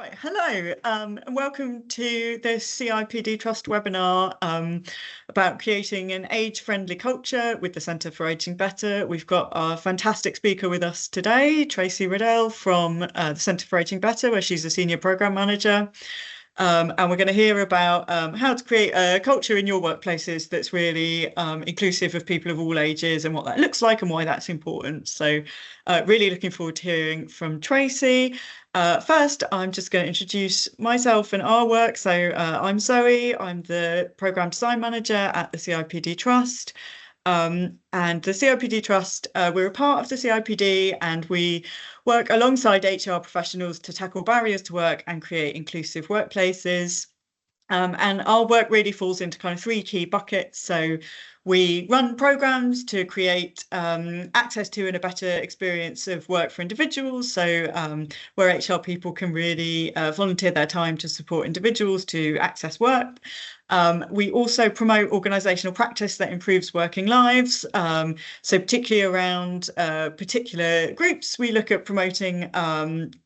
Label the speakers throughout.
Speaker 1: Right, hello, and welcome to this CIPD Trust webinar about creating an age-friendly culture with the Centre for Ageing Better. We've got our fantastic speaker with us today, Tracy Riddell from the Centre for Ageing Better, where she's a senior programme manager. And we're going to hear about how to create a culture in your workplaces that's really inclusive of people of all ages and what that looks like and why that's important. So really looking forward to hearing from Tracy. First, I'm just going to introduce myself and our work. So I'm Zoe. I'm the Programme Design Manager at the CIPD Trust. And the CIPD Trust, we're a part of the CIPD, and we work alongside HR professionals to tackle barriers to work and create inclusive workplaces. And our work really falls into kind of three key buckets. So we run programs to create access to and a better experience of work for individuals. So where HR people can really volunteer their time to support individuals to access work. We also promote organisational practice that improves working lives. So particularly around particular groups, we look at promoting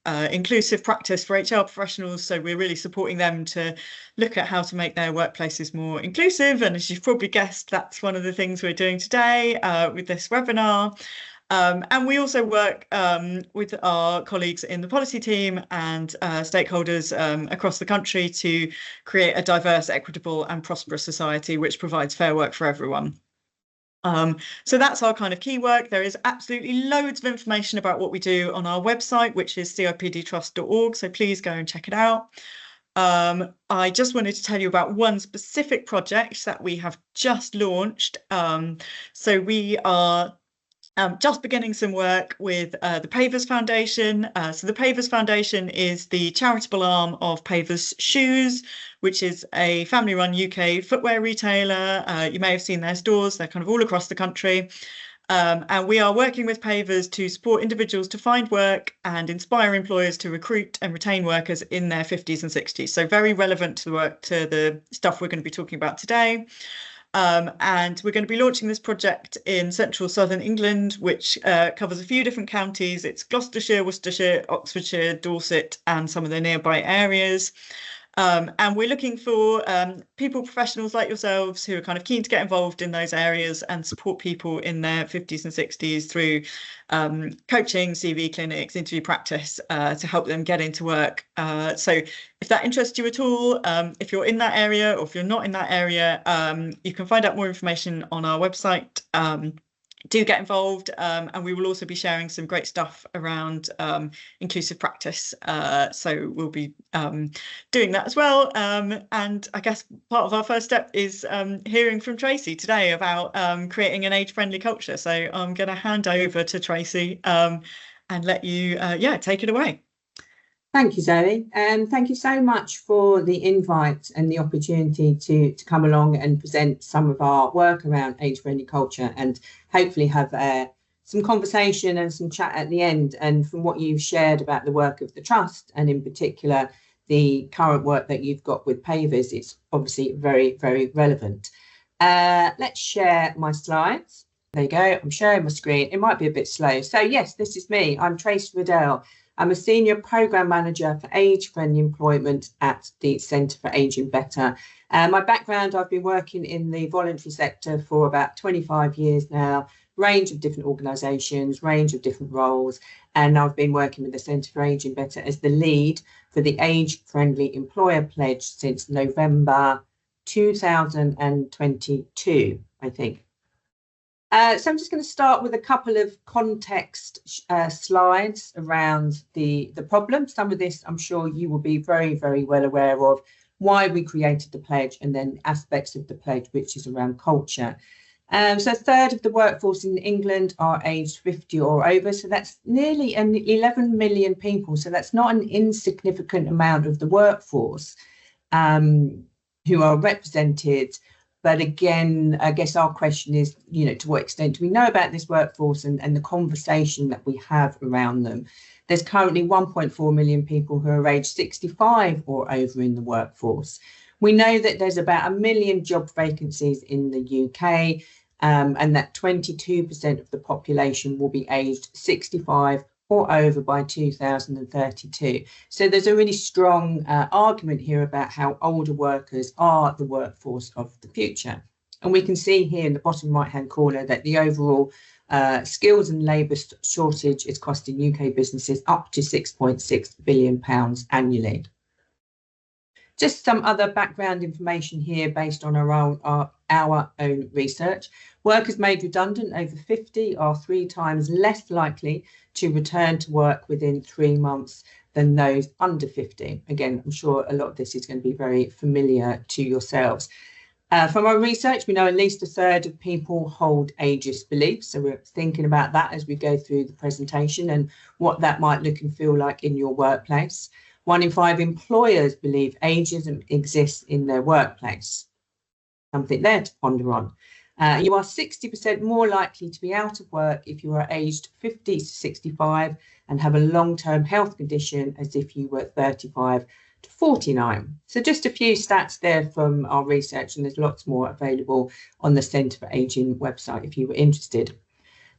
Speaker 1: inclusive practice for HR professionals. So we're really supporting them to look at how to make their workplaces more inclusive. And as you've probably guessed, that's one of the things we're doing today with this webinar. And we also work with our colleagues in the policy team and stakeholders across the country to create a diverse, equitable and prosperous society which provides fair work for everyone. So that's our kind of key work. There is absolutely loads of information about what we do on our website, which is cipdtrust.org. So please go and check it out. I just wanted to tell you about one specific project that we have just launched. So we are just beginning some work with the Pavers Foundation. So the Pavers Foundation is the charitable arm of Pavers Shoes, which is a family-run UK footwear retailer. You may have seen their stores. They're kind of all across the country. And we are working with Pavers to support individuals to find work and inspire employers to recruit and retain workers in their 50s and 60s. So very relevant to the stuff we're going to be talking about today. And we're going to be launching this project in central southern England, which covers a few different counties. It's Gloucestershire, Worcestershire, Oxfordshire, Dorset, and some of the nearby areas. And we're looking for people, professionals like yourselves, who are kind of keen to get involved in those areas and support people in their 50s and 60s through coaching, CV clinics, interview practice to help them get into work. So if that interests you at all, if you're in that area or if you're not in that area, you can find out more information on our website. Do get involved, and we will also be sharing some great stuff around inclusive practice. So we'll be doing that as well. And I guess part of our first step is hearing from Tracy today about creating an age-friendly culture. So I'm going to hand over to Tracy and let you, take it away.
Speaker 2: Thank you, Zoe, and thank you so much for the invite and the opportunity to come along and present some of our work around age-friendly culture and hopefully have some conversation and some chat at the end. And from what you've shared about the work of the Trust, and in particular the current work that you've got with Pavers, it's obviously very, very relevant. Let's share my slides. There you go, I'm sharing my screen. It might be a bit slow. So yes, this is me. I'm Tracy Riddell. I'm a senior programme manager for age-friendly employment at the Centre for Ageing Better. My background, I've been working in the voluntary sector for about 25 years now, range of different organisations, range of different roles, and I've been working with the Centre for Ageing Better as the lead for the Age-Friendly Employer Pledge since November 2022, I think. So I'm just going to start with a couple of context slides around the problem. Some of this I'm sure you will be very, very well aware of, why we created the pledge and then aspects of the pledge, which is around culture. So a third of the workforce in England are aged 50 or over. So that's nearly 11 million people. So that's not an insignificant amount of the workforce who are represented. But again, I guess our question is, to what extent do we know about this workforce and the conversation that we have around them? There's currently 1.4 million people who are aged 65 or over in the workforce. We know that there's about 1 million job vacancies in the UK, and that 22% of the population will be aged 65 or over by 2032. So there's a really strong argument here about how older workers are the workforce of the future. And we can see here in the bottom right-hand corner that the overall skills and labour shortage is costing UK businesses up to £6.6 billion annually. Just some other background information here based on our own research. Workers made redundant over 50 are 3 times less likely to return to work within 3 months than those under 50. Again, I'm sure a lot of this is going to be very familiar to yourselves. From our research, we know at least a third of people hold ageist beliefs. So we're thinking about that as we go through the presentation and what that might look and feel like in your workplace. 1 in 5 employers believe ageism exists in their workplace. Something there to ponder on. You are 60% more likely to be out of work if you are aged 50 to 65 and have a long-term health condition as if you were 35 to 49. So just a few stats there from our research, and there's lots more available on the Centre for Ageing website if you were interested.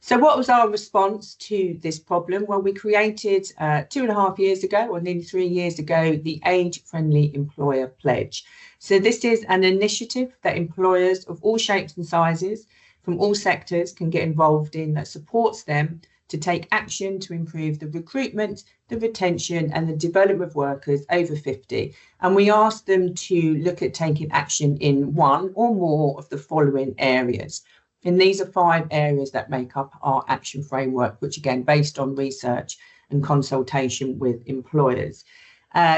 Speaker 2: So what was our response to this problem? Well, we created 2.5 years ago, or nearly 3 years ago, the Age Friendly Employer Pledge. So this is an initiative that employers of all shapes and sizes from all sectors can get involved in that supports them to take action to improve the recruitment, the retention and the development of workers over 50. And we asked them to look at taking action in 1 or more of the following areas. And these are 5 areas that make up our action framework, which again, based on research and consultation with employers.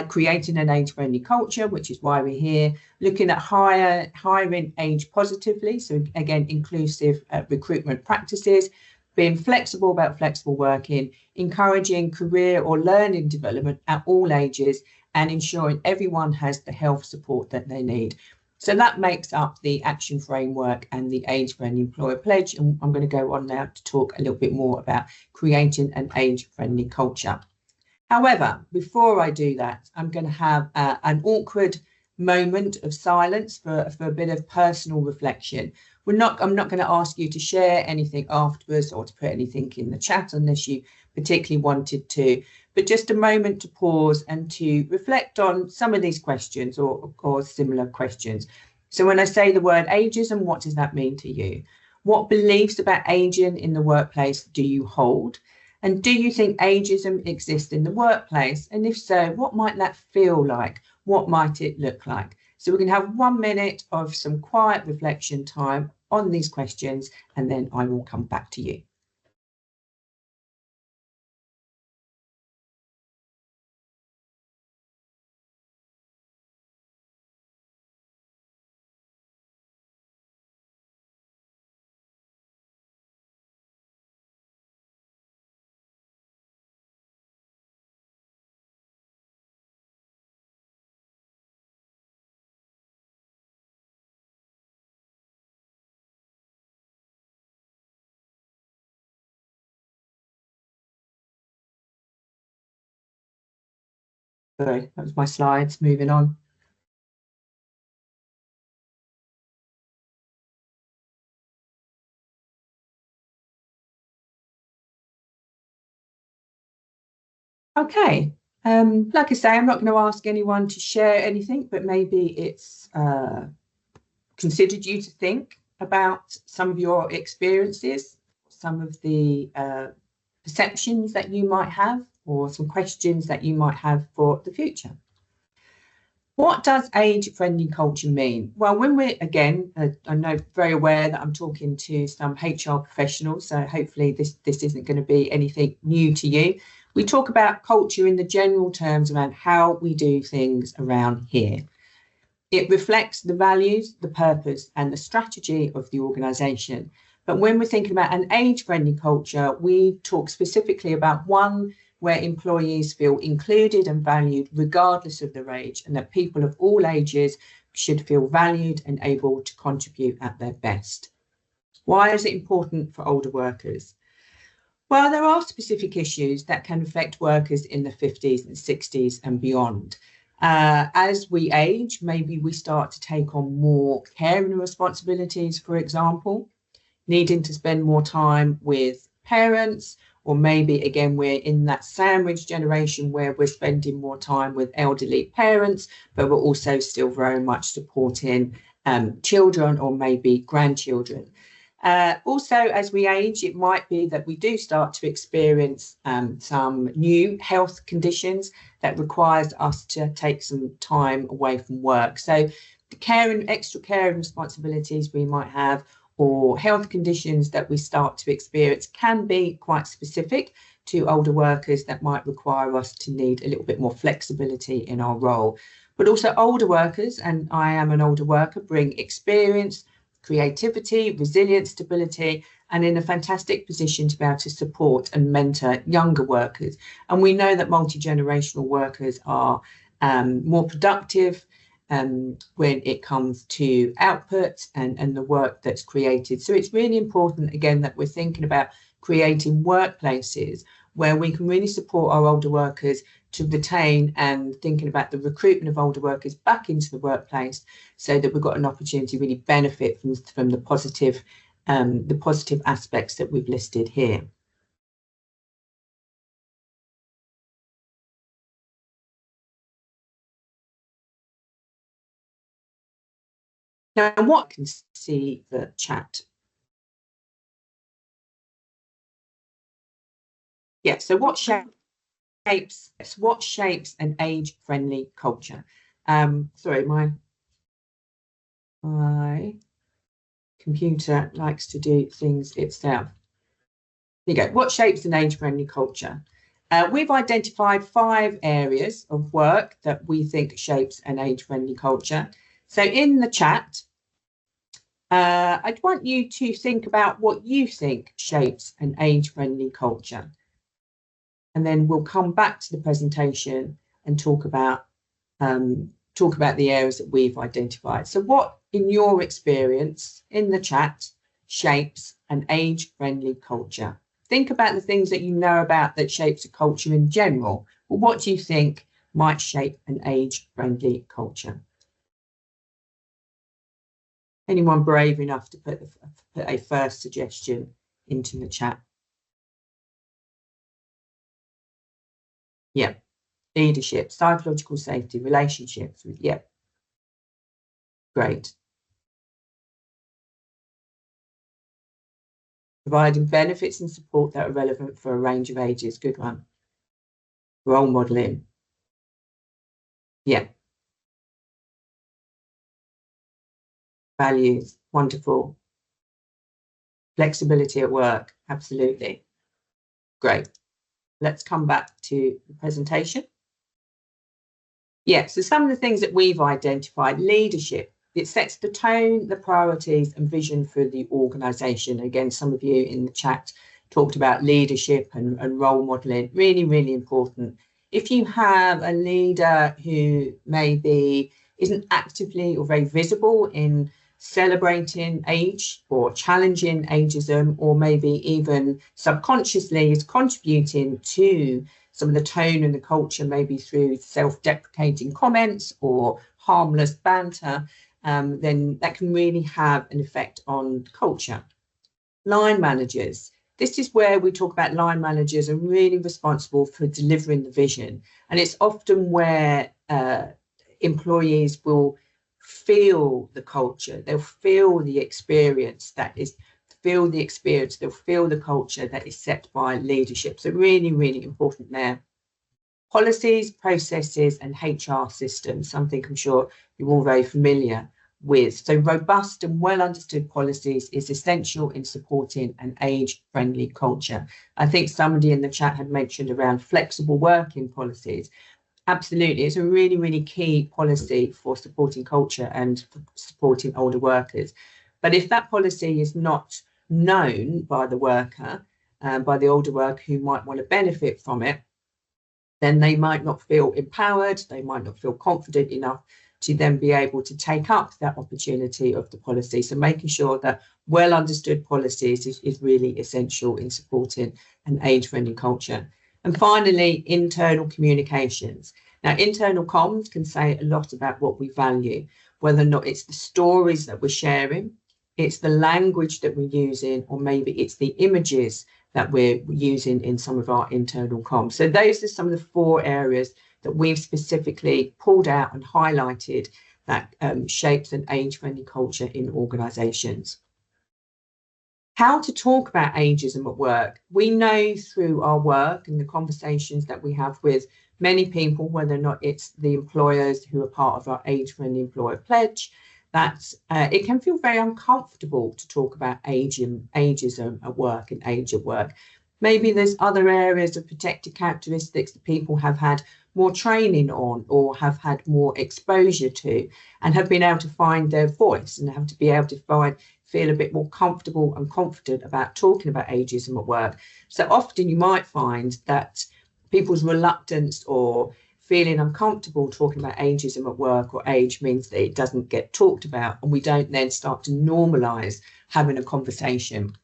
Speaker 2: Creating an age-friendly culture, which is why we're here. Looking at hiring age positively, so again, inclusive recruitment practices. Being flexible about flexible working, encouraging career or learning development at all ages, and ensuring everyone has the health support that they need. So that makes up the action framework and the age-friendly employer pledge. And I'm going to go on now to talk a little bit more about creating an age-friendly culture. However, before I do that, I'm going to have an awkward moment of silence for a bit of personal reflection. I'm not going to ask you to share anything afterwards or to put anything in the chat unless you particularly wanted to, but just a moment to pause and to reflect on some of these questions or similar questions. So when I say the word ageism, what does that mean to you? What beliefs about ageing in the workplace do you hold? And do you think ageism exists in the workplace? And if so, what might that feel like? What might it look like? So we can have 1 minute of some quiet reflection time on these questions, and then I will come back to you. Sorry, that was my slides. Moving on. Okay, like I say, I'm not going to ask anyone to share anything, but maybe it's considered you to think about some of your experiences, some of the perceptions that you might have, or some questions that you might have for the future. What does age-friendly culture mean? Well, when we're, again, I know very aware that I'm talking to some HR professionals, so hopefully this isn't going to be anything new to you. We talk about culture in the general terms around how we do things around here. It reflects the values, the purpose, and the strategy of the organisation. But when we're thinking about an age-friendly culture, we talk specifically about one where employees feel included and valued regardless of their age, and that people of all ages should feel valued and able to contribute at their best. Why is it important for older workers? Well, there are specific issues that can affect workers in the 50s and 60s and beyond. As we age, maybe we start to take on more caring responsibilities, for example, needing to spend more time with parents or maybe again we're in that sandwich generation where we're spending more time with elderly parents, but we're also still very much supporting children or maybe grandchildren. Also, as we age, it might be that we do start to experience some new health conditions that requires us to take some time away from work. So the extra care and responsibilities we might have, or health conditions that we start to experience, can be quite specific to older workers that might require us to need a little bit more flexibility in our role. But also older workers, and I am an older worker, bring experience, creativity, resilience, stability, and in a fantastic position to be able to support and mentor younger workers. And we know that multi-generational workers are more productive when it comes to output and the work that's created. So it's really important, again, that we're thinking about creating workplaces where we can really support our older workers to retain, and thinking about the recruitment of older workers back into the workplace, so that we've got an opportunity to really benefit from the positive aspects that we've listed here. Now, what can see the chat? Yeah, so what shapes an age-friendly culture? Sorry, my computer likes to do things itself. There you go. What shapes an age-friendly culture? We've identified 5 areas of work that we think shapes an age-friendly culture. So in the chat, I'd want you to think about what you think shapes an age-friendly culture. And then we'll come back to the presentation and talk about the areas that we've identified. So what, in your experience, in the chat, shapes an age-friendly culture? Think about the things that you know about that shapes a culture in general. But what do you think might shape an age-friendly culture? Anyone brave enough to put a first suggestion into the chat? Yeah. Leadership, psychological safety, relationships. Yeah. Great. Providing benefits and support that are relevant for a range of ages. Good one. Role modeling. Yeah. Values. Wonderful. Flexibility at work. Absolutely. Great. Let's come back to the presentation. Yeah, so some of the things that we've identified: leadership. It sets the tone, the priorities and vision for the organisation. Again, some of you in the chat talked about leadership and role modelling. Really, really important. If you have a leader who maybe isn't actively or very visible in celebrating age or challenging ageism, or maybe even subconsciously is contributing to some of the tone and the culture, maybe through self-deprecating comments or harmless banter, then that can really have an effect on culture. Line managers. This is where we talk about line managers are really responsible for delivering the vision. And it's often where employees will feel the culture, they'll feel the experience they'll feel the culture that is set by leadership. So really, really important there. Policies, processes and HR systems, something I'm sure you're all very familiar with. So robust and well understood policies is essential in supporting an age-friendly culture. I think somebody in the chat had mentioned around flexible working policies. Absolutely, it's a really, really key policy for supporting culture and for supporting older workers. But if that policy is not known by the worker, by the older worker who might want to benefit from it, then they might not feel empowered, they might not feel confident enough to then be able to take up that opportunity of the policy. So making sure that well understood policies is really essential in supporting an age-friendly culture. And finally, internal communications. Now, internal comms can say a lot about what we value, whether or not it's the stories that we're sharing, it's the language that we're using, or maybe it's the images that we're using in some of our internal comms. So those are some of the 4 areas that we've specifically pulled out and highlighted that shapes an age-friendly culture in organisations. How to talk about ageism at work. We know through our work and the conversations that we have with many people, whether or not it's the employers who are part of our age-friendly employer pledge, that it can feel very uncomfortable to talk about ageism at work and age at work. Maybe there's other areas of protected characteristics that people have had more training on or have had more exposure to and have been able to find their voice and have to be able to feel a bit more comfortable and confident about talking about ageism at work. So often you might find that people's reluctance or feeling uncomfortable talking about ageism at work or age means that it doesn't get talked about, and we don't then start to normalise having a conversation.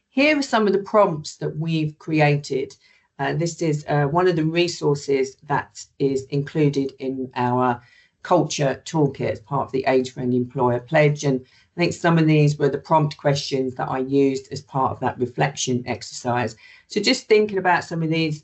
Speaker 2: Here are some of the prompts that we've created. This is one of the resources that is included in our culture toolkit as part of the age-friendly employer pledge. And I think some of these were the prompt questions that I used as part of that reflection exercise. So just thinking about some of these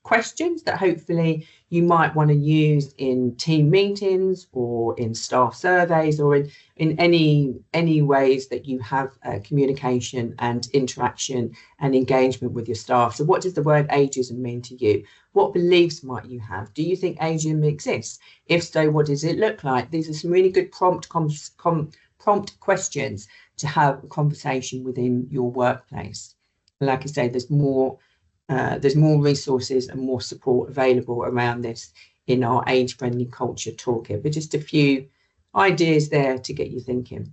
Speaker 2: questions that hopefully you might want to use in team meetings or in staff surveys or in any ways that you have communication and interaction and engagement with your staff. So what does the word ageism mean to you? What beliefs might you have? Do you think ageism exists? If so, what does it look like? These are some really good prompt questions to have a conversation within your workplace. Like I say, there's more resources and more support available around this in our age-friendly culture toolkit, but just a few ideas there to get you thinking.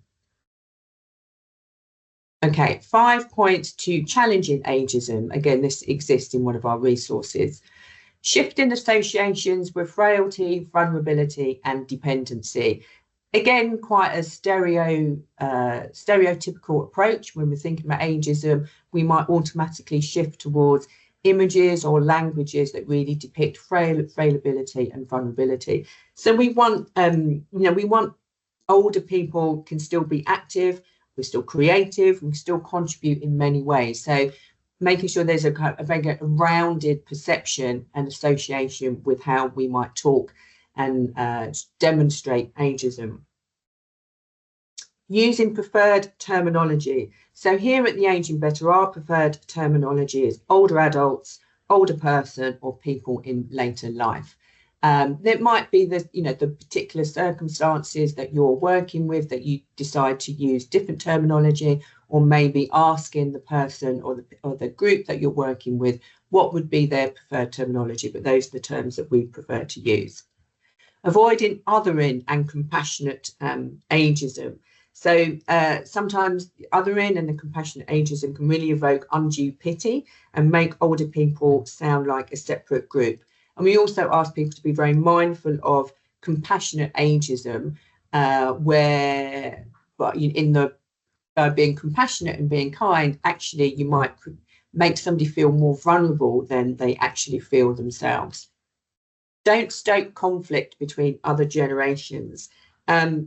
Speaker 2: Okay, 5 points to challenging ageism. Again, this exists in one of our resources. Shifting associations with frailty, vulnerability, and dependency. Again, quite a stereotypical approach. When we're thinking about ageism, we might automatically shift towards images or languages that really depict frailability and vulnerability. So we want, we want older people can still be active, we're still creative, we can still contribute in many ways. So making sure there's a very rounded perception and association with how we might talk and demonstrate ageism. Using preferred terminology. So here at the Aging Better, our preferred terminology is older adults, older person, or people in later life. There might be the particular circumstances that you're working with that you decide to use different terminology, or maybe asking the person or the group that you're working with what would be their preferred terminology, but those are the terms that we prefer to use. Avoiding othering and compassionate ageism. So sometimes othering and the compassionate ageism can really evoke undue pity and make older people sound like a separate group. And we also ask people to be very mindful of compassionate ageism, where in the being compassionate and being kind, actually you might make somebody feel more vulnerable than they actually feel themselves. Don't stoke conflict between other generations.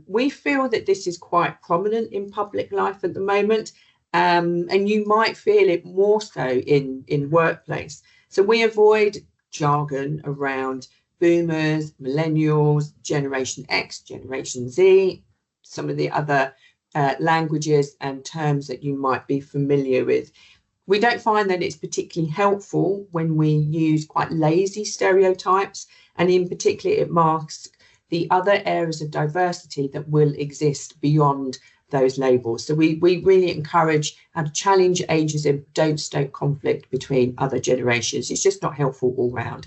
Speaker 2: We feel that this is quite prominent in public life at the moment, and you might feel it more so in workplace. So we avoid jargon around boomers, millennials, Generation X, Generation Z, some of the other languages and terms that you might be familiar with. We don't find that it's particularly helpful when we use quite lazy stereotypes, and in particular it masks the other areas of diversity that will exist beyond those labels. So we really encourage and challenge ageism, don't stoke conflict between other generations. It's just not helpful all round.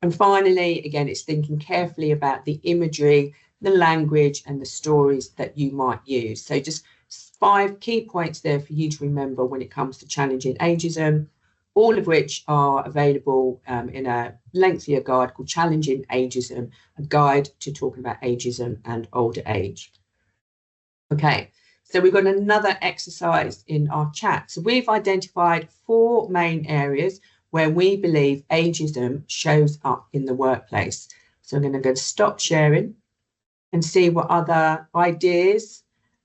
Speaker 2: And finally, again, it's thinking carefully about the imagery, the language and the stories that you might use. So just 5 key points there for you to remember when it comes to challenging ageism, all of which are available in a lengthier guide called Challenging Ageism, a guide to talking about ageism and older age. Okay, so we've got another exercise in our chat. So we've identified 4 main areas where we believe ageism shows up in the workplace. So I'm going to go stop sharing and see what other ideas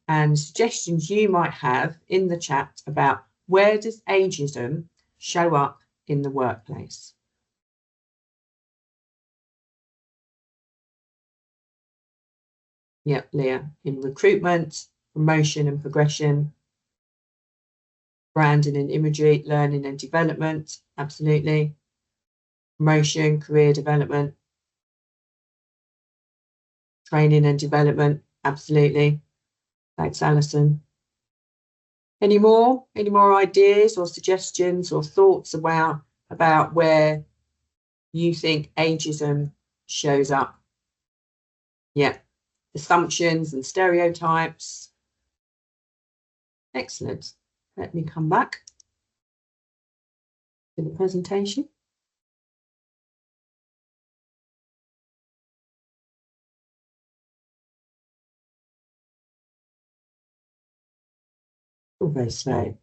Speaker 2: and suggestions you might have in the chat about where does ageism show up in the workplace? Yep, Leah, in recruitment, promotion and progression, branding and imagery, learning and development, absolutely. Promotion, career development, training and development, absolutely. Thanks, Alison. Any more ideas or suggestions or thoughts about where you think ageism shows up? Yeah, assumptions and stereotypes. Excellent. Let me come back to the presentation. All very slow.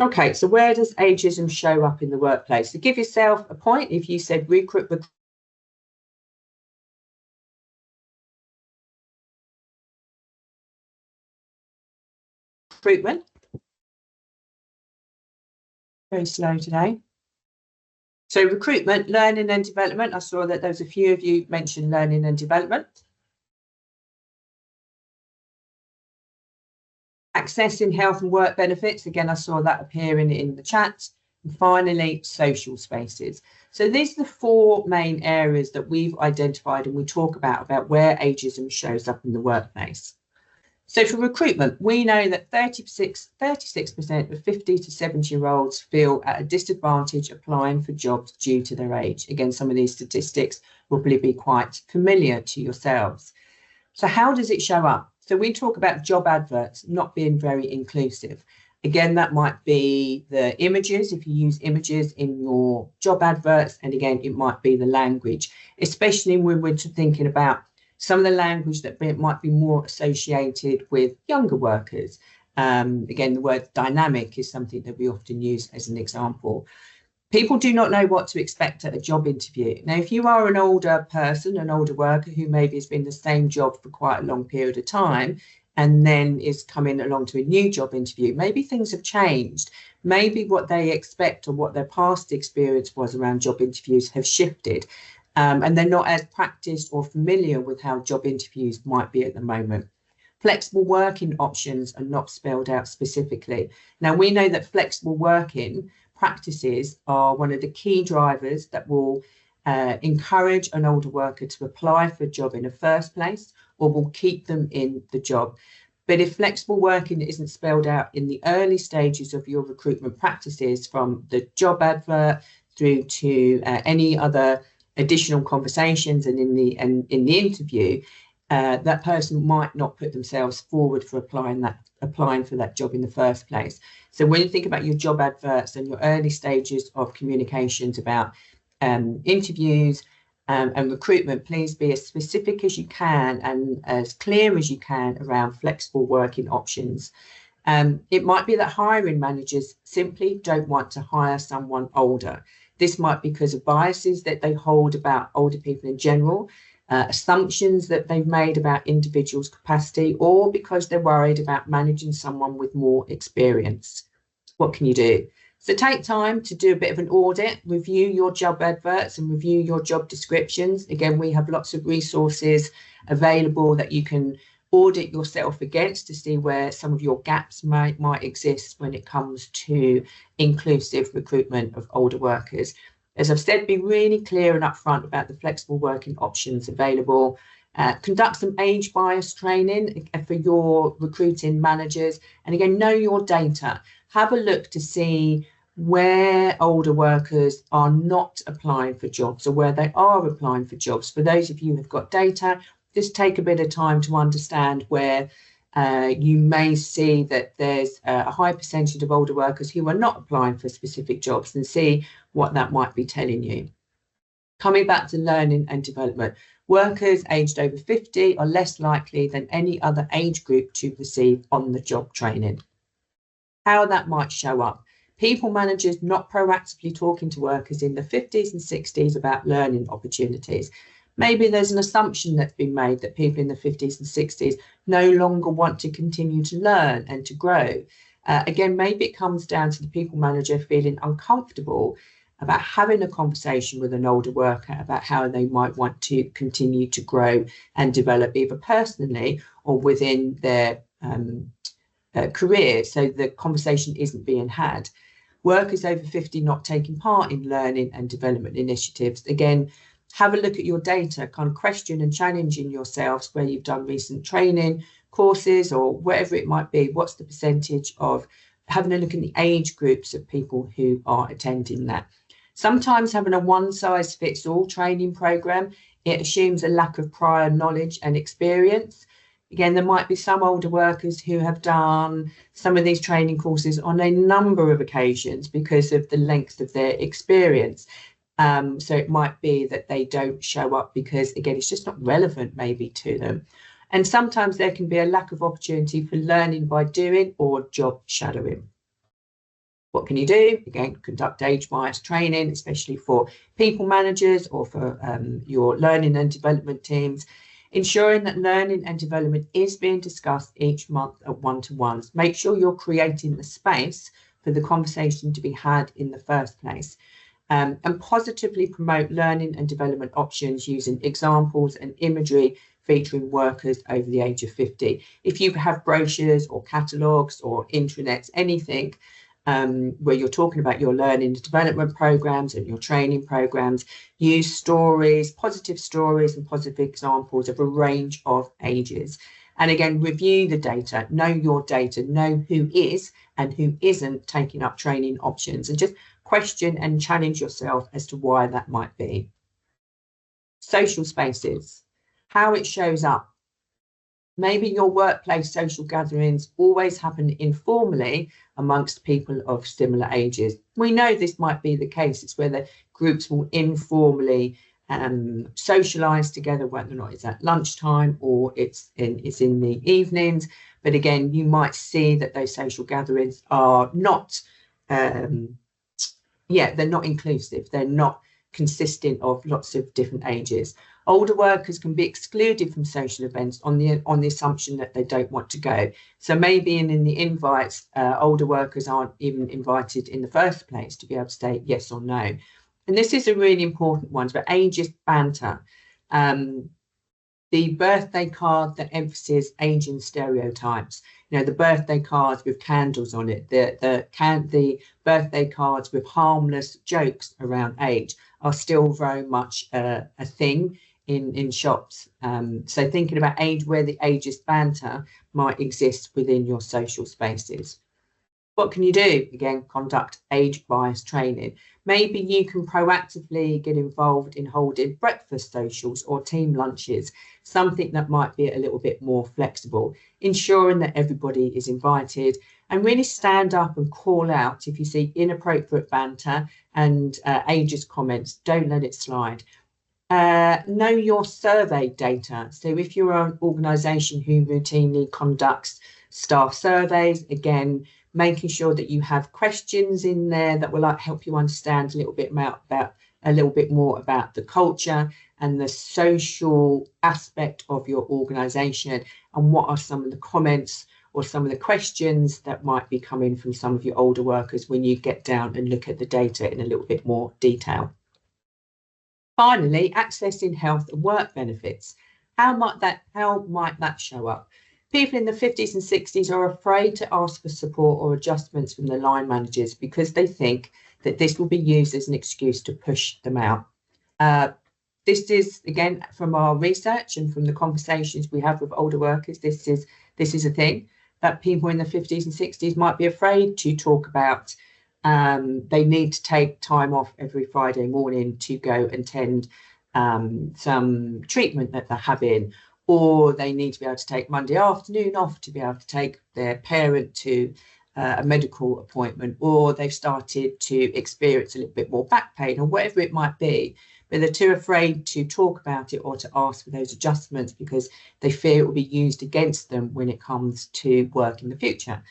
Speaker 2: Okay, so where does ageism show up in the workplace? So give yourself a point if you said recruitment. Very slow today. So recruitment, learning and development. I saw that there's a few of you mentioned learning and development. Accessing health and work benefits. Again, I saw that appearing in the chat. And finally, social spaces. So these are the four main areas that we've identified and we talk about where ageism shows up in the workplace. So for recruitment, we know that 36% of 50 to 70-year-olds feel at a disadvantage applying for jobs due to their age. Again, some of these statistics will probably be quite familiar to yourselves. So how does it show up? So we talk about job adverts not being very inclusive. Again, that might be the images, if you use images in your job adverts. And again, it might be the language, especially when we're thinking about some of the language that might be more associated with younger workers. Again, the word dynamic is something that we often use as an example. People do not know what to expect at a job interview. Now, if you are an older person, an older worker who maybe has been in the same job for quite a long period of time and then is coming along to a new job interview, maybe things have changed. Maybe what they expect or what their past experience was around job interviews have shifted. And they're not as practiced or familiar with how job interviews might be at the moment. Flexible working options are not spelled out specifically. Now, we know that flexible working practices are one of the key drivers that will encourage an older worker to apply for a job in the first place or will keep them in the job. But if flexible working isn't spelled out in the early stages of your recruitment practices, from the job advert through to any other additional conversations and in the interview, that person might not put themselves forward for applying for that job in the first place. So when you think about your job adverts and your early stages of communications about interviews and recruitment, please be as specific as you can and as clear as you can around flexible working options. It might be that hiring managers simply don't want to hire someone older. This might be because of biases that they hold about older people in general, assumptions that they've made about individuals' capacity, or because they're worried about managing someone with more experience. What can you do? So take time to do a bit of an audit, review your job adverts and review your job descriptions. Again, we have lots of resources available that you can audit yourself against to see where some of your gaps might exist when it comes to inclusive recruitment of older workers. As I've said, be really clear and upfront about the flexible working options available. Conduct some age bias training for your recruiting managers. And again, know your data. Have a look to see where older workers are not applying for jobs or where they are applying for jobs. For those of you who've got data, just take a bit of time to understand where you may see that there's a high percentage of older workers who are not applying for specific jobs and see what that might be telling you. Coming back to learning and development, workers aged over 50 are less likely than any other age group to receive on-the-job training. How that might show up. People managers not proactively talking to workers in the 50s and 60s about learning opportunities. Maybe there's an assumption that's been made that people in the 50s and 60s no longer want to continue to learn and to grow. Again, maybe it comes down to the people manager feeling uncomfortable about having a conversation with an older worker about how they might want to continue to grow and develop either personally or within their career. So the conversation isn't being had. Workers over 50 not taking part in learning and development initiatives. Again, have a look at your data, kind of question and challenging yourselves where you've done recent training courses or whatever it might be. What's the percentage of having a look at the age groups of people who are attending that? Sometimes having a one-size-fits-all training program, it assumes a lack of prior knowledge and experience. Again, there might be some older workers who have done some of these training courses on a number of occasions because of the length of their experience. So it might be that they don't show up because, again, it's just not relevant maybe to them. And sometimes there can be a lack of opportunity for learning by doing or job shadowing. What can you do? Again, conduct age-biased training, especially for people managers or for your learning and development teams. Ensuring that learning and development is being discussed each month at one-to-ones. Make sure you're creating the space for the conversation to be had in the first place. And positively promote learning and development options using examples and imagery featuring workers over the age of 50. If you have brochures or catalogues or intranets, anything where you're talking about your learning and development programs and your training programs, use stories, positive stories and positive examples of a range of ages. And again, review the data, know your data, know who is and who isn't taking up training options, and just question and challenge yourself as to why that might be. Social spaces, how it shows up. Maybe your workplace social gatherings always happen informally amongst people of similar ages. We know this might be the case. It's where the groups will informally socialise together, whether or not it's at lunchtime or it's in the evenings. But again, you might see that those social gatherings are not, they're not inclusive. They're not consisting of lots of different ages. Older workers can be excluded from social events on the assumption that they don't want to go. So maybe in the invites, older workers aren't even invited in the first place to be able to say yes or no. And this is a really important one, but ageist banter. The birthday card that emphasizes aging stereotypes. You know, the birthday cards with candles on it, the birthday cards with harmless jokes around age are still very much a thing in shops. So thinking about age, where the ageist banter might exist within your social spaces. What can you do? Again, conduct age-biased training. Maybe you can proactively get involved in holding breakfast socials or team lunches, something that might be a little bit more flexible, ensuring that everybody is invited, and really stand up and call out if you see inappropriate banter and ageist comments. Don't let it slide. Know your survey data. So if you're an organisation who routinely conducts staff surveys, again, making sure that you have questions in there that will help you understand a little bit more about the culture and the social aspect of your organisation, and what are some of the comments or some of the questions that might be coming from some of your older workers when you get down and look at the data in a little bit more detail. Finally, accessing health and work benefits. How might that show up? People in the 50s and 60s are afraid to ask for support or adjustments from the line managers because they think that this will be used as an excuse to push them out. This is, again, from our research and from the conversations we have with older workers, this is a thing that people in the 50s and 60s might be afraid to talk about. They need to take time off every Friday morning to go and attend some treatment that they're having, or they need to be able to take Monday afternoon off to be able to take their parent to a medical appointment, or they've started to experience a little bit more back pain or whatever it might be, but they're too afraid to talk about it or to ask for those adjustments because they fear it will be used against them when it comes to work in the future.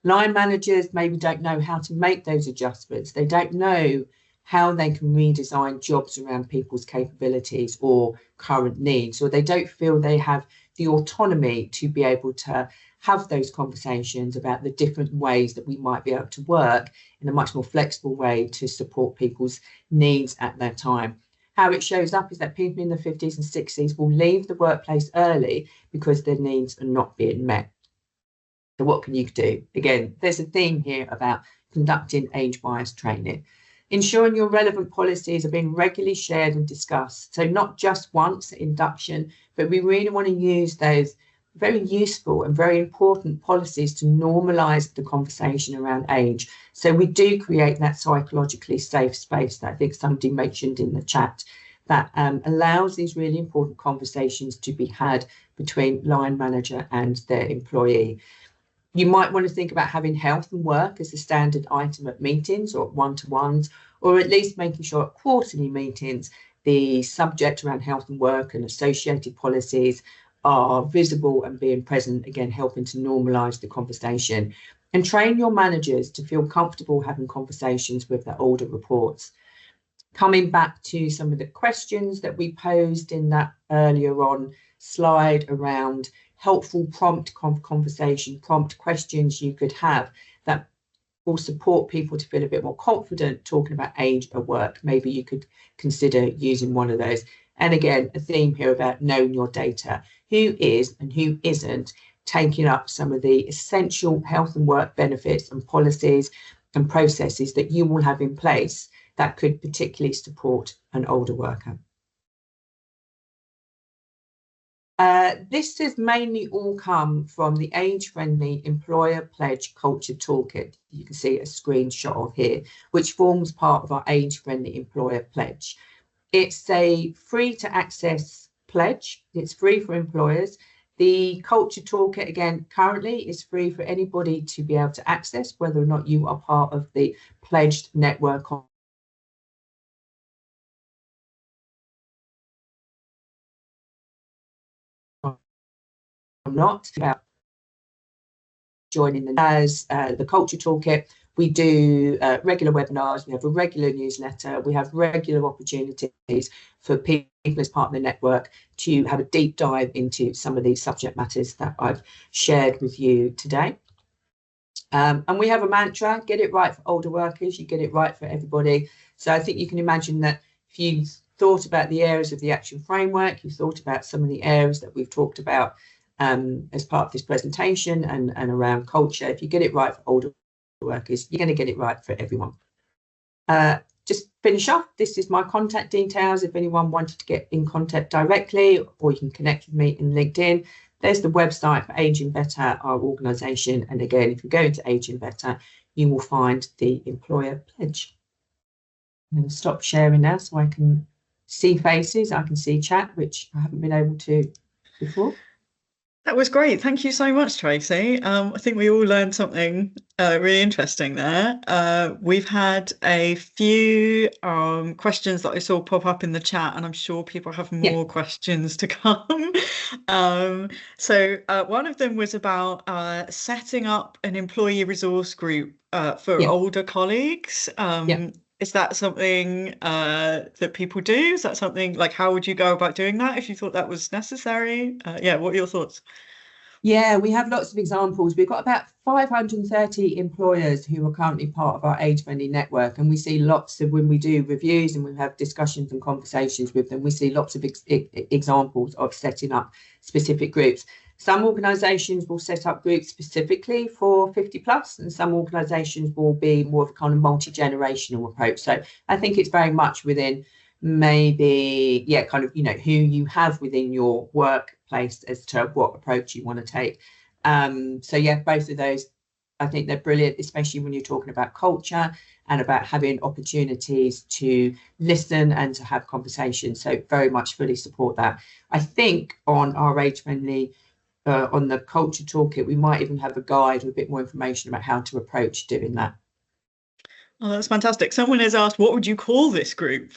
Speaker 2: Line managers maybe don't know how to make those adjustments. They don't know how they can redesign jobs around people's capabilities or current needs, or they don't feel they have the autonomy to be able to have those conversations about the different ways that we might be able to work in a much more flexible way to support people's needs at their time. How it shows up is that people in the 50s and 60s will leave the workplace early because their needs are not being met. So what can you do? Again, there's a theme here about conducting age bias training. Ensuring your relevant policies are being regularly shared and discussed. So not just once at induction, but we really want to use those very useful and very important policies to normalise the conversation around age. So we do create that psychologically safe space that I think somebody mentioned in the chat that allows these really important conversations to be had between line manager and their employee. You might want to think about having health and work as a standard item at meetings or at one-to-ones, or at least making sure at quarterly meetings, the subject around health and work and associated policies are visible and being present, again, helping to normalise the conversation. And train your managers to feel comfortable having conversations with their older reports. Coming back to some of the questions that we posed in that earlier on slide around helpful prompt conversation, prompt questions you could have that will support people to feel a bit more confident talking about age at work. Maybe you could consider using one of those. And again, a theme here about knowing your data. Who is and who isn't taking up some of the essential health and work benefits and policies and processes that you will have in place that could particularly support an older worker. This has mainly all come from the age-friendly employer pledge culture toolkit. You can see a screenshot of here, which forms part of our age-friendly employer pledge. It's a free to access pledge. It's free for employers. The culture toolkit, again, currently is free for anybody to be able to access, whether or not you are part of the pledged network or not. About joining the culture toolkit. We do regular webinars, we have a regular newsletter, we have regular opportunities for people as part of the network to have a deep dive into some of these subject matters that I've shared with you today. And we have a mantra, get it right for older workers, you get it right for everybody. So I think you can imagine that if you thought about the areas of the action framework, you thought about some of the areas that we've talked about as part of this presentation and around culture, if you get it right for older workers, you're going to get it right for everyone. Just finish off, this is my contact details if anyone wanted to get in contact directly, or you can connect with me in LinkedIn. There's the website for Aging Better, our organisation, and again, if you go into Aging Better, you will find the employer pledge. I'm going to stop sharing now so I can see faces, I can see chat, which I haven't been able to before.
Speaker 1: That was great. Thank you so much, Tracy. I think we all learned something really interesting there. We've had a few questions that I saw pop up in the chat, and I'm sure people have more questions to come. So one of them was about setting up an employee resource group for older colleagues. Is that something that people do? Is that something, like, how would you go about doing that if you thought that was necessary? What are your thoughts?
Speaker 2: Yeah, we have lots of examples. We've got about 530 employers who are currently part of our age-friendly network, and we see lots of, when we do reviews and we have discussions and conversations with them, we see lots of examples of setting up specific groups. Some organisations will set up groups specifically for 50 plus, and some organisations will be more of a kind of multi-generational approach. So I think it's very much within maybe, kind of, who you have within your workplace as to what approach you want to take. Both of those, I think they're brilliant, especially when you're talking about culture and about having opportunities to listen and to have conversations. So very much fully support that. I think on our age-friendly on the culture toolkit, we might even have a guide with a bit more information about how to approach doing that.
Speaker 1: Oh, that's fantastic. Someone has asked, what would you call this group?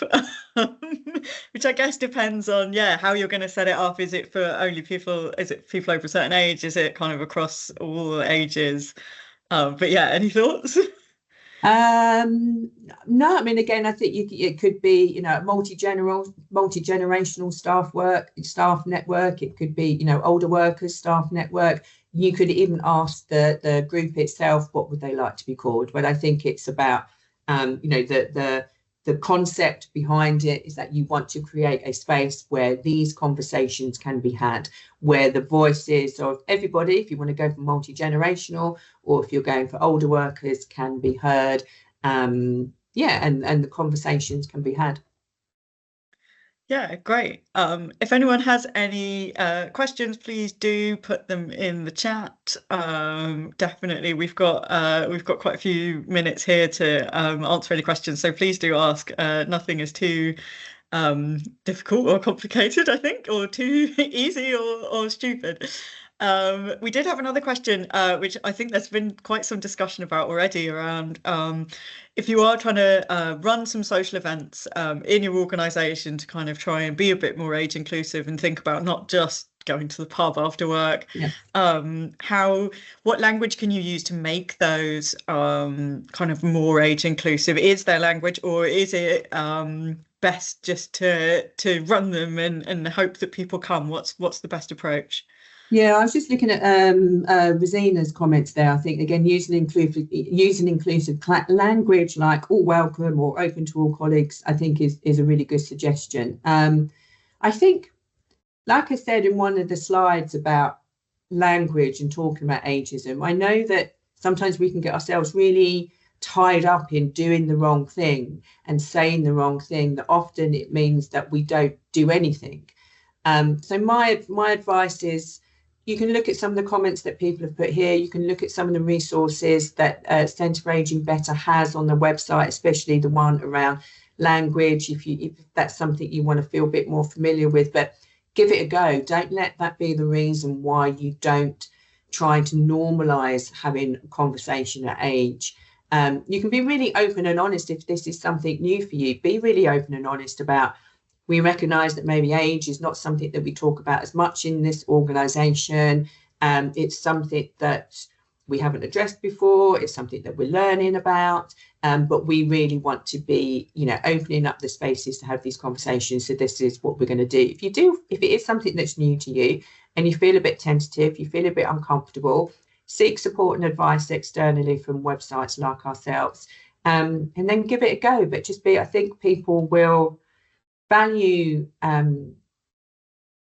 Speaker 1: Which I guess depends on, how you're going to set it up. Is it for only people, is it people over a certain age? Is it kind of across all ages? Any thoughts?
Speaker 2: No, I mean, again, I think it could be, multi-generational staff network. It could be, older workers staff network. You could even ask the group itself, what would they like to be called? But I think it's about, the concept behind it is that you want to create a space where these conversations can be had, where the voices of everybody, if you want to go for multi-generational or if you're going for older workers, can be heard. And the conversations can be had.
Speaker 1: Yeah, great. If anyone has any questions, please do put them in the chat. Definitely, we've got quite a few minutes here to answer any questions, so please do ask. Nothing is too difficult or complicated, I think, or too easy or stupid. We did have another question, which I think there's been quite some discussion about already around if you are trying to run some social events in your organisation to kind of try and be a bit more age inclusive and think about not just going to the pub after work.
Speaker 2: Yeah.
Speaker 1: What language can you use to make those kind of more age inclusive? Is there language, or is it best just to run them and hope that people come? What's the best approach?
Speaker 2: Yeah, I was just looking at Rosina's comments there. I think, again, using inclusive language like all welcome or open to all colleagues, I think is a really good suggestion. I think, like I said in one of the slides about language and talking about ageism, I know that sometimes we can get ourselves really tied up in doing the wrong thing and saying the wrong thing, that often it means that we don't do anything. So my advice is, you can look at some of the comments that people have put here. You can look at some of the resources that Centre for Ageing Better has on the website, especially the one around language, if that's something you want to feel a bit more familiar with. But give it a go. Don't let that be the reason why you don't try to normalise having a conversation at age. You can be really open and honest if this is something new for you. Be really open and honest about, we recognise that maybe age is not something that we talk about as much in this organisation. It's something that we haven't addressed before. It's something that we're learning about. But we really want to be, opening up the spaces to have these conversations. So this is what we're going to do. If it is something that's new to you and you feel a bit tentative, you feel a bit uncomfortable, seek support and advice externally from websites like ourselves, and then give it a go. But I think people will value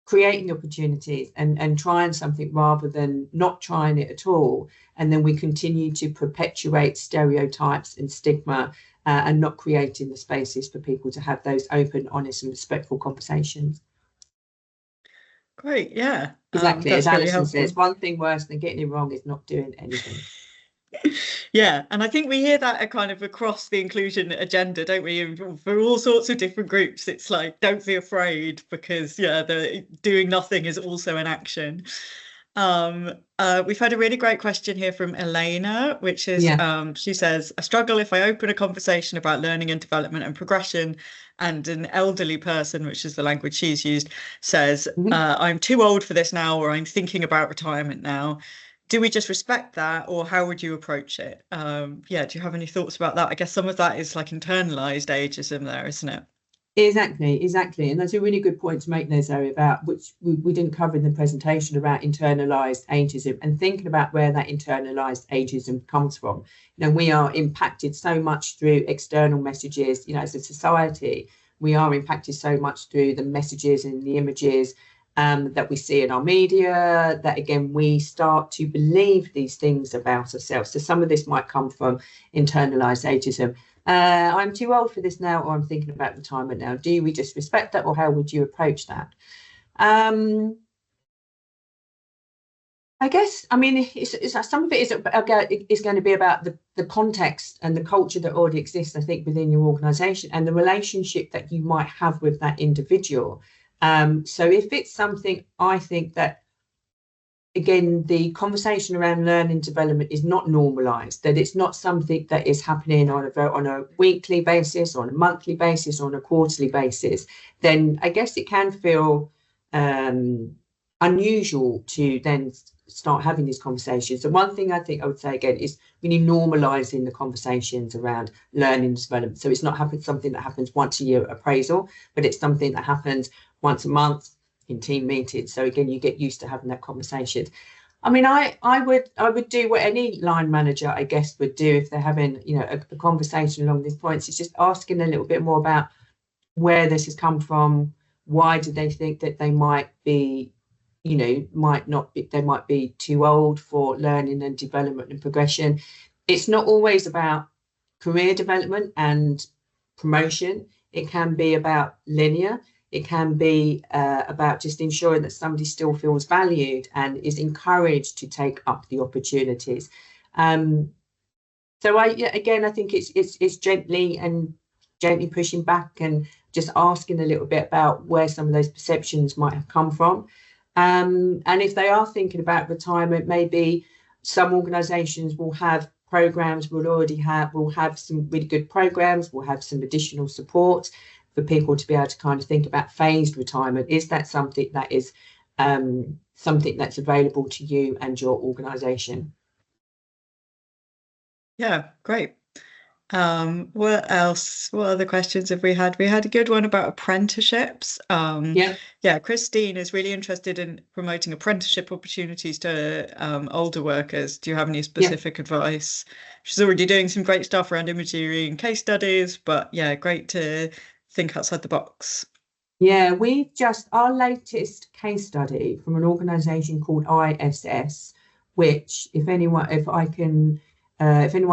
Speaker 2: creating opportunities and trying something rather than not trying it at all. And then we continue to perpetuate stereotypes and stigma and not creating the spaces for people to have those open, honest and respectful conversations.
Speaker 1: Great, yeah.
Speaker 2: Exactly. As Alison says, one thing worse than getting it wrong is not doing anything.
Speaker 1: Yeah, and I think we hear that kind of across the inclusion agenda, don't we? For all sorts of different groups, it's like, don't be afraid, because the doing nothing is also an action. We've had a really great question here from Elena, which is, she says, I struggle if I open a conversation about learning and development and progression, and an elderly person, which is the language she's used, says, I'm too old for this now, or I'm thinking about retirement now. Do we just respect that, or how would you approach it? Do you have any thoughts about that? I guess some of that is like internalized ageism there, isn't it?
Speaker 2: Exactly. And that's a really good point to make there, Zoe, about which we didn't cover in the presentation, about internalized ageism and thinking about where that internalized ageism comes from. We are impacted so much through external messages, as a society. We are impacted so much through the messages and the images that we see in our media, that again we start to believe these things about ourselves. So some of this might come from internalized ageism. I'm too old for this now, or I'm thinking about retirement now. Do we just respect that, or how would you approach that? I guess, some of it is going to be about the context and the culture that already exists, I think, within your organisation and the relationship that you might have with that individual. So if it's something, I think that, again, the conversation around learning development is not normalised, that it's not something that is happening on a weekly basis, or on a monthly basis, or on a quarterly basis, then I guess it can feel unusual to then start having these conversations. So one thing I think I would say again is really normalising the conversations around learning and development. So it's not something that happens once a year appraisal, but it's something that happens once a month in team meetings. So again, you get used to having that conversation. I mean, I would do what any line manager, I guess, would do if they're having, you know, a conversation along these points. It's just asking a little bit more about where this has come from. Why do they think that they might be, you know, they might be too old for learning and development and progression. It's not always about career development and promotion. It can be about linear. It can be about just ensuring that somebody still feels valued and is encouraged to take up the opportunities. So I think it's gently pushing back and just asking a little bit about where some of those perceptions might have come from. And if they are thinking about retirement, maybe some organisations will have programs, will have some really good programs, will have some additional support for people to be able to kind of think about phased retirement. Is that something that is something that's available to you and your organisation?
Speaker 1: Yeah, great. What else? What other questions have we had? We had a good one about apprenticeships. Yeah, Christine is really interested in promoting apprenticeship opportunities to older workers. Do you have any specific advice? She's already doing some great stuff around imagery and case studies, but yeah, great to think outside the box.
Speaker 2: Yeah, our latest case study from an organisation called ISS, which if anyone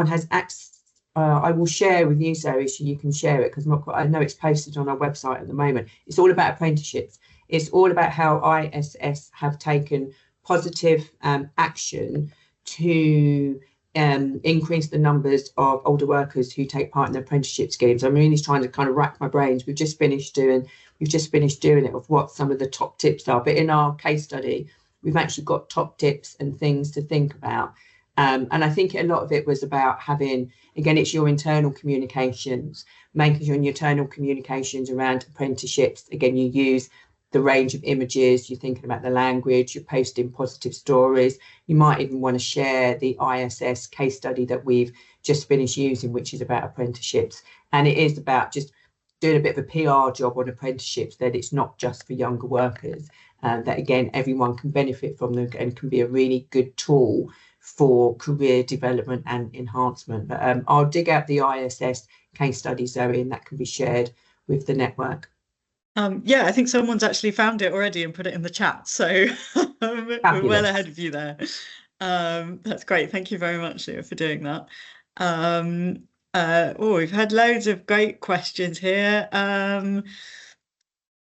Speaker 2: has access, I will share with you, Zoe, so you can share it, because I know it's posted on our website at the moment. It's all about apprenticeships. It's all about how ISS have taken positive action to increase the numbers of older workers who take part in the apprenticeship schemes. I'm really trying to kind of rack my brains. We've just finished doing it of what some of the top tips are. But in our case study, we've actually got top tips and things to think about. And I think a lot of it was about having, again, it's your internal communications, making your internal communications around apprenticeships. Again, you use the range of images, you're thinking about the language, you're posting positive stories. You might even want to share the ISS case study that we've just finished using, which is about apprenticeships. And it is about just doing a bit of a PR job on apprenticeships, that it's not just for younger workers, that again, everyone can benefit from them and can be a really good tool for career development and enhancement. But I'll dig out the ISS case study, Zoe, and that can be shared with the network.
Speaker 1: Yeah, I think someone's actually found it already and put it in the chat, so we're well ahead of you there. That's great. Thank you very much, Leah, for doing that. We've had loads of great questions here.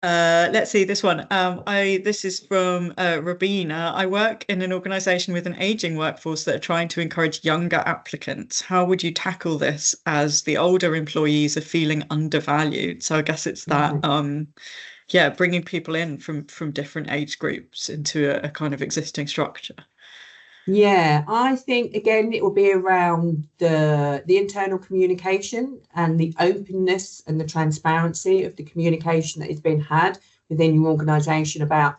Speaker 1: Let's see this one. This is from Rabina. I work in an organisation with an ageing workforce that are trying to encourage younger applicants. How would you tackle this as the older employees are feeling undervalued? So I guess it's that, bringing people in from different age groups into a kind of existing structure.
Speaker 2: Yeah, I think, again, it will be around the internal communication and the openness and the transparency of the communication that is being had within your organisation about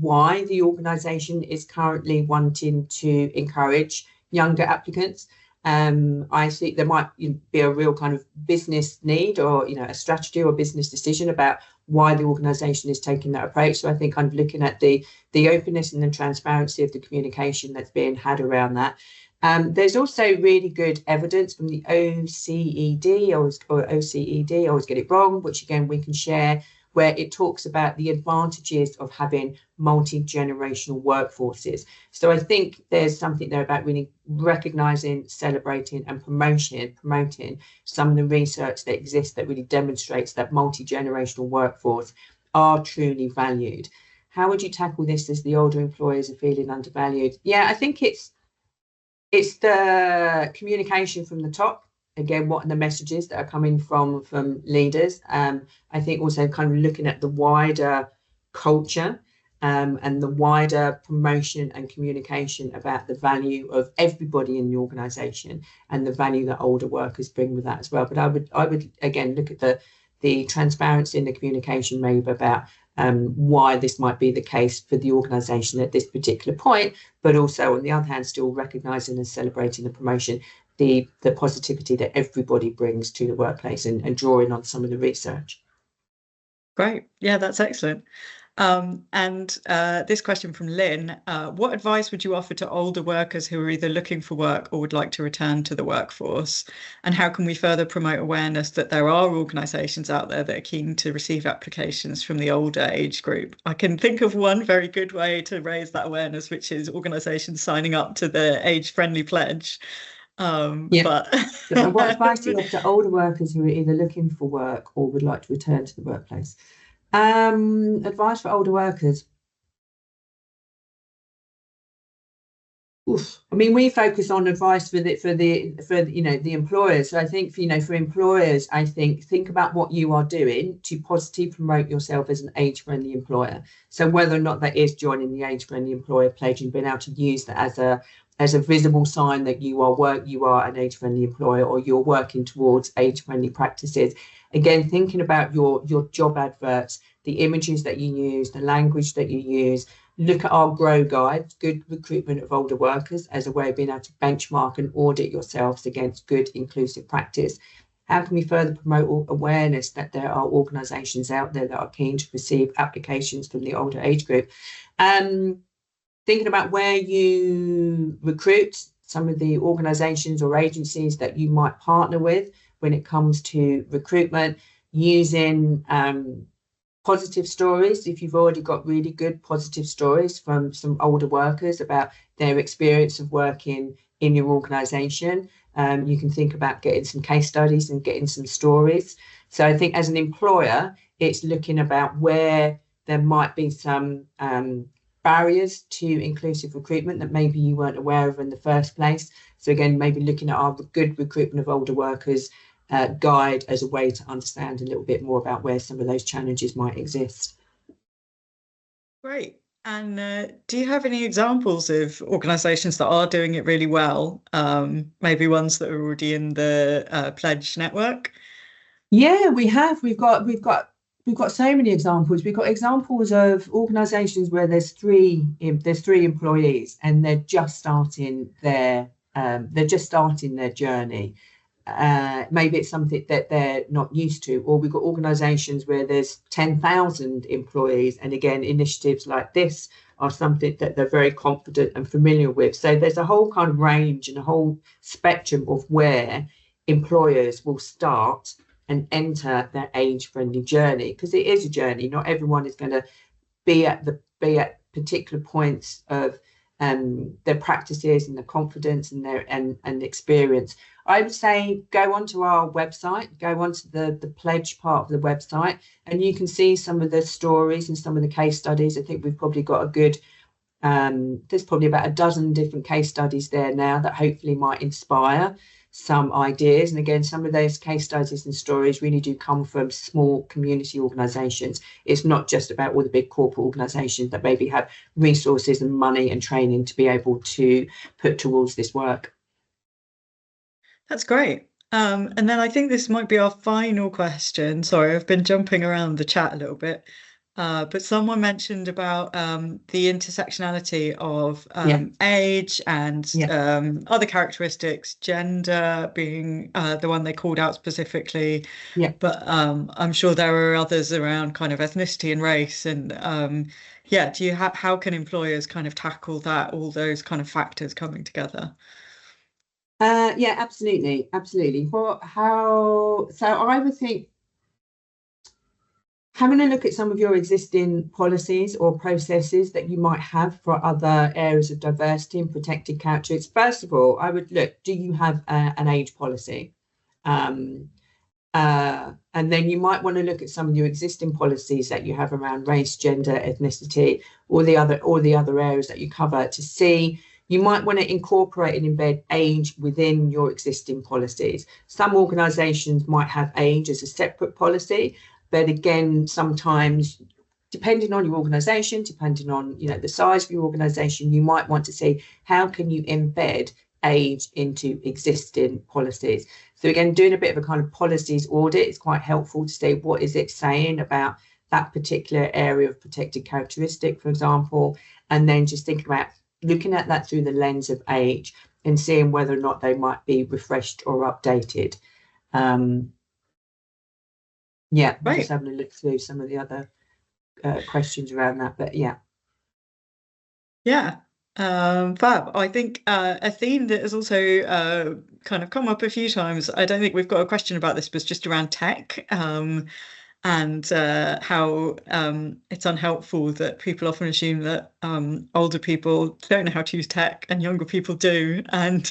Speaker 2: why the organisation is currently wanting to encourage younger applicants. I think there might be a real kind of business need, or a strategy or business decision about why the organisation is taking that approach. So I think kind of looking at the openness and the transparency of the communication that's being had around that. There's also really good evidence from the OECD, or OCED, I always get it wrong, which again we can share, where it talks about the advantages of having multi-generational workforces. So I think there's something there about really recognising, celebrating and promoting some of the research that exists that really demonstrates that multi-generational workforce are truly valued. How would you tackle this as the older employers are feeling undervalued? Yeah, I think it's the communication from the top. Again, what are the messages that are coming from leaders? I think also kind of looking at the wider culture and the wider promotion and communication about the value of everybody in the organisation and the value that older workers bring with that as well. But I would again look at the transparency and the communication maybe about why this might be the case for the organisation at this particular point, but also on the other hand, still recognising and celebrating the promotion, the positivity that everybody brings to the workplace, and drawing on some of the research.
Speaker 1: Great. Yeah, that's excellent. And this question from Lynn, what advice would you offer to older workers who are either looking for work or would like to return to the workforce? And how can we further promote awareness that there are organisations out there that are keen to receive applications from the older age group? I can think of one very good way to raise that awareness, which is organisations signing up to the age-friendly pledge. But
Speaker 2: so what advice do you offer to older workers who are either looking for work or would like to return to the workplace? Advice for older workers. Oof. I mean, we focus on advice for the employers. So I think for employers, I think about what you are doing to positively promote yourself as an age-friendly employer. So whether or not that is joining the age-friendly employer pledge and being able to use that as a visible sign that you are an age-friendly employer, or you're working towards age-friendly practices. Again, thinking about your job adverts, the images that you use, the language that you use. Look at our Grow Guide, Good Recruitment of Older Workers, as a way of being able to benchmark and audit yourselves against good inclusive practice. How can we further promote awareness that there are organisations out there that are keen to receive applications from the older age group? Thinking about where you recruit, some of the organisations or agencies that you might partner with when it comes to recruitment, using positive stories. If you've already got really good positive stories from some older workers about their experience of working in your organisation, you can think about getting some case studies and getting some stories. So I think as an employer, it's looking about where there might be some barriers to inclusive recruitment that maybe you weren't aware of in the first place. So again, maybe looking at our Good Recruitment of Older Workers guide as a way to understand a little bit more about where some of those challenges might exist.
Speaker 1: Great. And do you have any examples of organisations that are doing it really well? Maybe ones that are already in the pledge network?
Speaker 2: Yeah, we have. We've got so many examples. We've got examples of organisations where there's three employees and they're just starting their journey. Maybe it's something that they're not used to, or we've got organisations where there's 10,000 employees, and again, initiatives like this are something that they're very confident and familiar with. So there's a whole kind of range and a whole spectrum of where employers will start and enter their age-friendly journey, because it is a journey. Not everyone is going to be at particular points of their practices and their confidence and their and experience. I would say go onto our website, go onto the pledge part of the website, and you can see some of the stories and some of the case studies. I think we've probably got a good, there's probably about a dozen different case studies there now that hopefully might inspire some ideas. And again, some of those case studies and stories really do come from small community organisations. It's not just about all the big corporate organisations that maybe have resources and money and training to be able to put towards this work.
Speaker 1: That's great. And then I think this might be our final question. Sorry, I've been jumping around the chat a little bit. But someone mentioned about the intersectionality of age and other characteristics, gender being the one they called out specifically.
Speaker 2: Yeah.
Speaker 1: But I'm sure there are others around kind of ethnicity and race. And how can employers kind of tackle that, all those kind of factors coming together?
Speaker 2: Yeah, absolutely. So I would think having a look at some of your existing policies or processes that you might have for other areas of diversity and protected characteristics. First of all, I would look, do you have an age policy? And then you might want to look at some of your existing policies that you have around race, gender, ethnicity, or the other areas that you cover to see. You might want to incorporate and embed age within your existing policies. Some organisations might have age as a separate policy, but again, sometimes, depending on your organisation, depending on the size of your organisation, you might want to see how can you embed age into existing policies. So again, doing a bit of a kind of policies audit is quite helpful to say what is it saying about that particular area of protected characteristic, for example, and then just thinking about looking at that through the lens of age and seeing whether or not they might be refreshed or updated. Yeah,
Speaker 1: Right.
Speaker 2: just having a look through some of the other questions around that, but yeah.
Speaker 1: Yeah, fab. I think a theme that has also kind of come up a few times, I don't think we've got a question about this, but it's just around tech. And how it's unhelpful that people often assume that older people don't know how to use tech and younger people do. And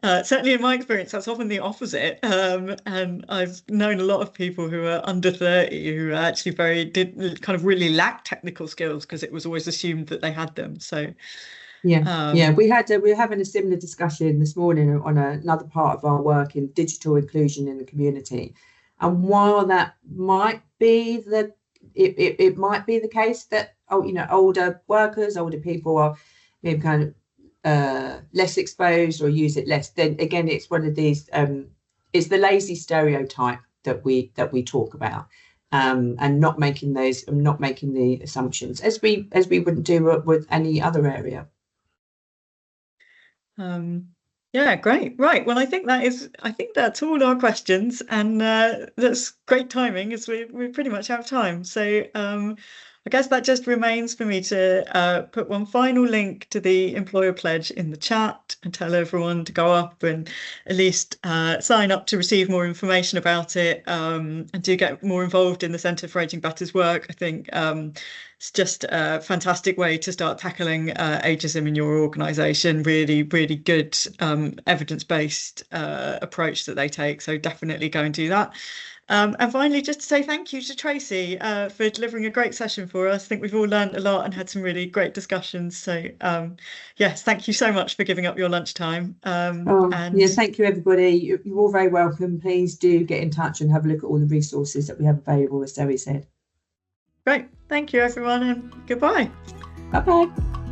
Speaker 1: certainly in my experience, that's often the opposite. And I've known a lot of people who are under 30 who actually kind of really lack technical skills because it was always assumed that they had them. So
Speaker 2: yeah, we're having a similar discussion this morning on another part of our work in digital inclusion in the community. And while that might be it might be the case that older workers, older people are maybe kind of less exposed or use it less, then again it's one of these it's the lazy stereotype that we talk about, and not making the assumptions as we wouldn't do with any other area.
Speaker 1: Yeah, great. Right. Well, I think that's all our questions, and that's great timing as we pretty much have time. So I guess that just remains for me to put one final link to the employer pledge in the chat and tell everyone to go up and at least sign up to receive more information about it, and do get more involved in the Centre for Ageing Better's work. I think it's just a fantastic way to start tackling ageism in your organisation. Really, really good evidence-based approach that they take. So definitely go and do that. And finally, just to say thank you to Tracy for delivering a great session for us. I think we've all learned a lot and had some really great discussions. So yes, thank you so much for giving up your lunchtime.
Speaker 2: Yes, thank you, everybody. You're all very welcome. Please do get in touch and have a look at all the resources that we have available, as Zoe said.
Speaker 1: Great. Thank you, everyone, and goodbye.
Speaker 2: Bye-bye.